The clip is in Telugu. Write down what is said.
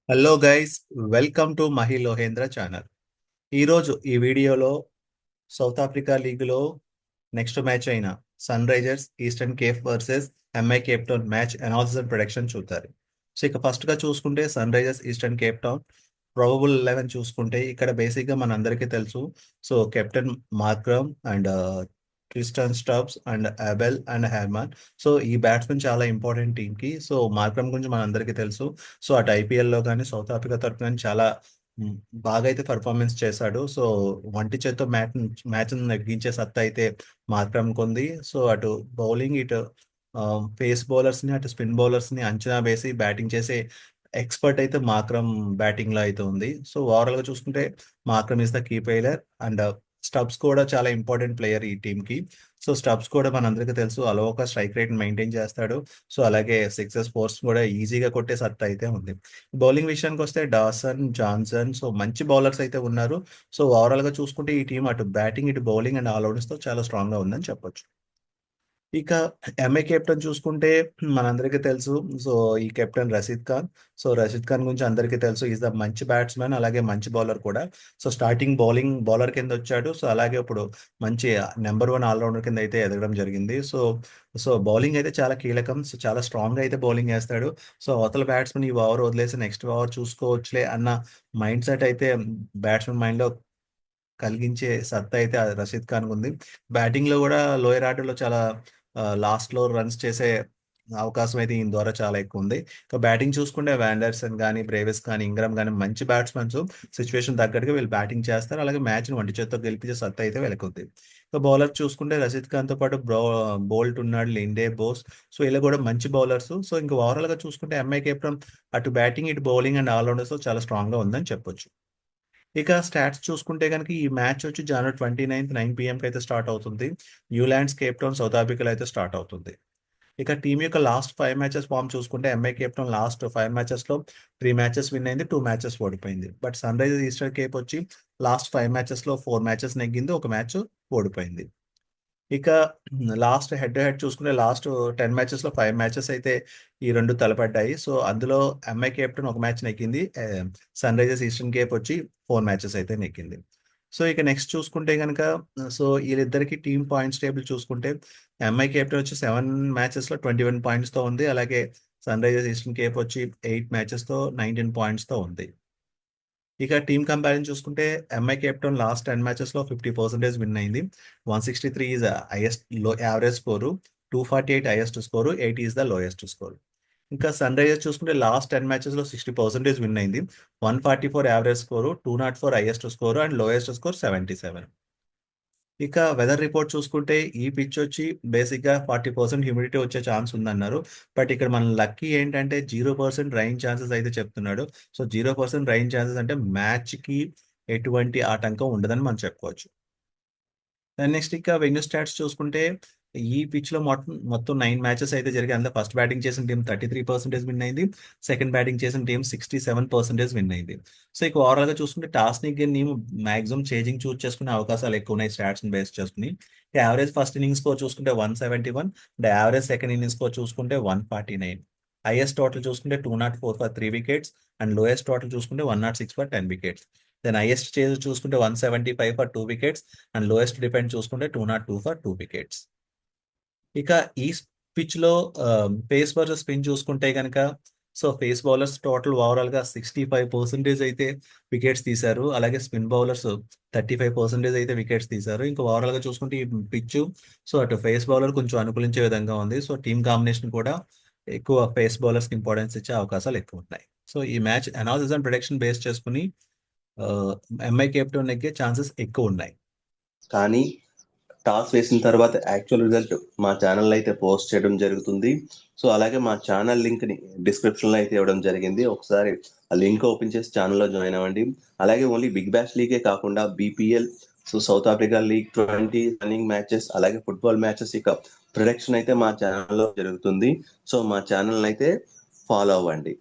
Hello guys, welcome to Mahi Lohendra channel. ఈరోజు ఈ వీడియోలో సౌత్ ఆఫ్రికా లీగ్లో నెక్స్ట్ మ్యాచ్ అయిన Sunrisers Eastern Cape versus MI Cape Town match analysis and prediction చూద్దారు. సో ఇక ఫస్ట్గా చూసుకుంటే Sunrisers Eastern Cape Town probable 11 చూసుకుంటే ఇక్కడ బేసిక్గా మనందరికీ తెలుసు. So captain Markram and Tristan Stubbs and Abell and Hermann. So ఈ బ్యాట్స్మెన్ చాలా ఇంపార్టెంట్ టీంకి. సో మార్క్రమ్ గురించి మనందరికీ తెలుసు. సో అటు ఐపీఎల్లో కానీ సౌత్ ఆఫ్రికా తరఫున కానీ చాలా మ్, బాగా అయితే పర్ఫార్మెన్స్ చేశాడు. సో వంటి చేత్తో మ్యాచ్ నెగ్గించే సత్తా అయితే మార్క్రమ్కి ఉంది. సో అటు బౌలింగ్, ఇటు పేస్ బౌలర్స్ని, అటు స్పిన్ బౌలర్స్ని అంచనా వేసి బ్యాటింగ్ చేసే ఎక్స్పర్ట్ అయితే మార్క్రమ్ బ్యాటింగ్ లో అయితే ఉంది. సో ఓవరాల్ గా చూసుకుంటే Markram is the key player and Stubbs కూడా చాలా ఇంపార్టెంట్ ప్లేయర్ ఈ టీమ్ కి. సో స్టబ్స్ కూడా మనందరికీ తెలుసు, అలా ఒక స్ట్రైక్ రేట్ మెయింటైన్ చేస్తాడు. సో అలాగే సిక్సెస్ ఫోర్స్ కూడా ఈజీగా కొట్టే సత్తా అయితే ఉంది. బౌలింగ్ విషయానికి వస్తే డాసన్, జాన్సన్, సో మంచి బౌలర్స్ అయితే ఉన్నారు. సో ఓవరాల్ గా చూసుకుంటే ఈ టీం అటు బ్యాటింగ్, ఇటు బౌలింగ్ అండ్ ఆల్రౌండర్స్ తో చాలా స్ట్రాంగ్ గా ఉందని చెప్పొచ్చు. ఇక ఎంఐ కెప్టెన్ చూసుకుంటే మనందరికీ తెలుసు. సో ఈ కెప్టెన్ రషీద్ ఖాన్. సో రషీద్ ఖాన్ గురించి అందరికీ తెలుసు, ఈజ్ ద మంచి బ్యాట్స్మెన్, అలాగే మంచి బౌలర్ కూడా. సో స్టార్టింగ్ బౌలింగ్ బౌలర్ కింద వచ్చాడు. సో అలాగే ఇప్పుడు మంచి నెంబర్ 1 ఆల్రౌండర్ కింద అయితే ఎదగడం జరిగింది. సో సో బౌలింగ్ అయితే చాలా కీలకం. సో చాలా స్ట్రాంగ్ గా అయితే బౌలింగ్ వేస్తాడు. సో అవతల బ్యాట్స్మెన్ ఈ ఓవర్ వదిలేసి నెక్స్ట్ ఓవర్ చూసుకోవచ్చులే అన్న మైండ్ సెట్ అయితే బ్యాట్స్మెన్ మైండ్ లో కలిగించే సత్తా అయితే ఆ రషీద్ ఖాన్ ఉంది. బ్యాటింగ్ లో కూడా లోయర్ ఆర్డర్ లో చాలా లాస్ట్ లో రన్స్ చేసే అవకాశం అయితే ఈయన ద్వారా చాలా ఎక్కువ ఉంది. ఇక బ్యాటింగ్ చూసుకుంటే వాండర్సన్ కానీ, బ్రేవిస్ కానీ, ఇంగ్రామ్ కానీ మంచి బ్యాట్స్మెన్స్. సిచ్యువేషన్ తగ్గట్టుగా వీళ్ళు బ్యాటింగ్ చేస్తారు. అలాగే మ్యాచ్ ని ఒంటి చేత్తో గెలిపించే సత్తా అయితే వీళ్ళకుంది. ఇక బౌలర్ చూసుకుంటే రషీద్ ఖాన్ తో పాటు బోల్ట్ ఉన్నాడు, లిండే, బోస్. సో ఇలా కూడా మంచి బౌలర్స్. సో ఇంకా ఓవరాల్ గా చూసుకుంటే ఎంఐ కేప్టెన్ అటు బ్యాటింగ్, ఇటు బౌలింగ్ అండ్ ఆల్రౌండర్స్ చాలా స్ట్రాంగ్ గా ఉందని చెప్పొచ్చు. ఇక స్టాట్స్ చూసుకుంటే కనుక ఈ మ్యాచ్ వచ్చి జనవరి 29th 9 పిఎంకి అయితే స్టార్ట్ అవుతుంది. న్యూలాండ్స్ కేప్ టౌన్ సౌత్ ఆఫ్రికాలో అయితే స్టార్ట్ అవుతుంది. ఇక టీం యొక్క లాస్ట్ 5 మ్యాచెస్ ఫామ్ చూసుకుంటే MI Cape Town last 5 matches లో 3 మ్యాచెస్ విన్ అయింది, 2 మ్యాచెస్ ఓడిపోయింది. But Sunrisers Eastern Cape వచ్చి లాస్ట్ 5 మ్యాచెస్ లో 4 మ్యాచెస్ నెగ్గింది, ఒక మ్యాచ్ ఓడిపోయింది. ఇక లాస్ట్ హెడ్ టు హెడ్ చూసుకుంటే లాస్ట్ 10 మ్యాచెస్ లో 5 మ్యాచెస్ అయితే ఈ రెండు తలపడ్డాయి. సో అందులో ఎంఐ కెప్టెన్ ఒక మ్యాచ్ నెగ్గింది, సన్ రైజర్స్ ఈస్టర్న్ కేప్ వచ్చి 4 మ్యాచెస్ అయితే నెగ్గింది. సో ఇక నెక్స్ట్ చూసుకుంటే కనుక, సో వీళ్ళిద్దరికి టీమ్ పాయింట్స్ టేబుల్ చూసుకుంటే ఎంఐ కెప్టెన్ వచ్చి 7 మ్యాచెస్ లో 21 పాయింట్స్ తో ఉంది. అలాగే సన్ రైజర్స్ ఈస్టర్న్ కేప్ వచ్చి 8 మ్యాచెస్ తో 19 పాయింట్స్ తో ఉంది. ఇక టీమ్ కంపారిజన్ చూసుకుంటే ఎంఐ కెప్టెన్ లాస్ట్ 10 మ్యాచెస్ లో 50% విన్ అయింది. 163 ఈజ్ హైయెస్ట్ లో average score, 248 highest score, 80 is the lowest score. ఇంకా సన్ రైజర్స్ చూసుకుంటే లాస్ట్ 10 మ్యాచెస్ లో 60% విన్ అయింది. 144 average score, 204 highest score and lowest score 77. ఇక వెదర్ రిపోర్ట్ చూసుకుంటే ఈ పిచ్ వచ్చి బేసిక్ గా 40% హ్యూమిడిటీ వచ్చే ఛాన్స్ ఉందన్నారు. బట్ ఇక్కడ మన లక్కీ ఏంటంటే 0% రైన్ ఛాన్సెస్ అయితే చెప్తున్నాడు. సో 0% రైన్ ఛాన్సెస్ అంటే మ్యాచ్ కి ఎటువంటి ఆటంకం ఉండదని మనం చెప్పుకోవచ్చు. దాని నెక్స్ట్ ఇక వెన్యూ స్టాట్స్ చూసుకుంటే ఈ పిచ్ లో మొత్తం 9 మ్యాచెస్ అయితే జరిగాయి. అందులో ఫస్ట్ బ్యాటింగ్ చేసిన టీం 33% విన్ అయింది. సెకండ్ బ్యాటింగ్ చేసిన టీం 67% విన్ అయింది. సో ఇక ఓవరాల్ గా చూసుకుంటే టాస్ ని గేమ్ మాక్సిమం చేజింగ్ చూస్ చేసుకునే అవకాశాలు ఎక్కువ ఉన్నాయి స్టాట్స్ ని బేస్ చేసుకుని. యావరేజ్ ఫస్ట్ ఇన్నింగ్స్ స్కోర్ చూసుకుంటే 171 and average second innings score చూసుకుంటే 149. హైయెస్ట్ టోటల్ చూసుకుంటే 204 for 3 wickets and lowest total చూసుకుంటే 106 for 10 wickets. Then highest chase చూసుకుంటే 175 for 2 wickets and lowest defend చూసుకుంటే 202 ఫర్ 2 వికెట్స్. ఇక ఈ పిచ్ లో పేస్ వర్సెస్ స్పిన్ చూసుకుంటే కనుక, so face bowlers total overall గా 65% అయితే వికెట్స్ తీశారు. అలాగే స్పిన్ బౌలర్స్ 35% అయితే వికెట్స్ తీశారు. ఇంకా ఓవరాల్ గా చూసుకుంటే ఈ పిచ్ సో అటు ఫేస్ బౌలర్ కొంచెం అనుకూలించే విధంగా ఉంది. సో టీమ్ కాంబినేషన్ కూడా ఎక్కువ ఫేస్ బౌలర్స్ కి ఇంపార్టెన్స్ ఇచ్చే అవకాశాలు ఎక్కువ ఉన్నాయి. సో ఈ match analysis and prediction base చేసుకుని ఎంఐ కెప్టెన్ నెగ్గే ఛాన్సెస్ ఎక్కువ ఉన్నాయి. కానీ టాస్ వేసిన తర్వాత యాక్చువల్ రిజల్ట్ మా ఛానల్ అయితే పోస్ట్ చేయడం జరుగుతుంది. సో అలాగే మా ఛానల్ లింక్ ని డిస్క్రిప్షన్ లో అయితే ఇవ్వడం జరిగింది. ఒకసారి ఆ లింక్ ఓపెన్ చేసి ఛానల్లో జాయిన్ అవ్వండి. అలాగే ఓన్లీ బిగ్ బ్యాష్ లీగే కాకుండా BPL, so south Africa league 20 running matches, అలాగే ఫుట్బాల్ మ్యాచెస్ ఇక ప్రొడక్షన్ అయితే మా ఛానల్లో జరుగుతుంది. సో మా ఛానల్ అయితే ఫాలో అవ్వండి.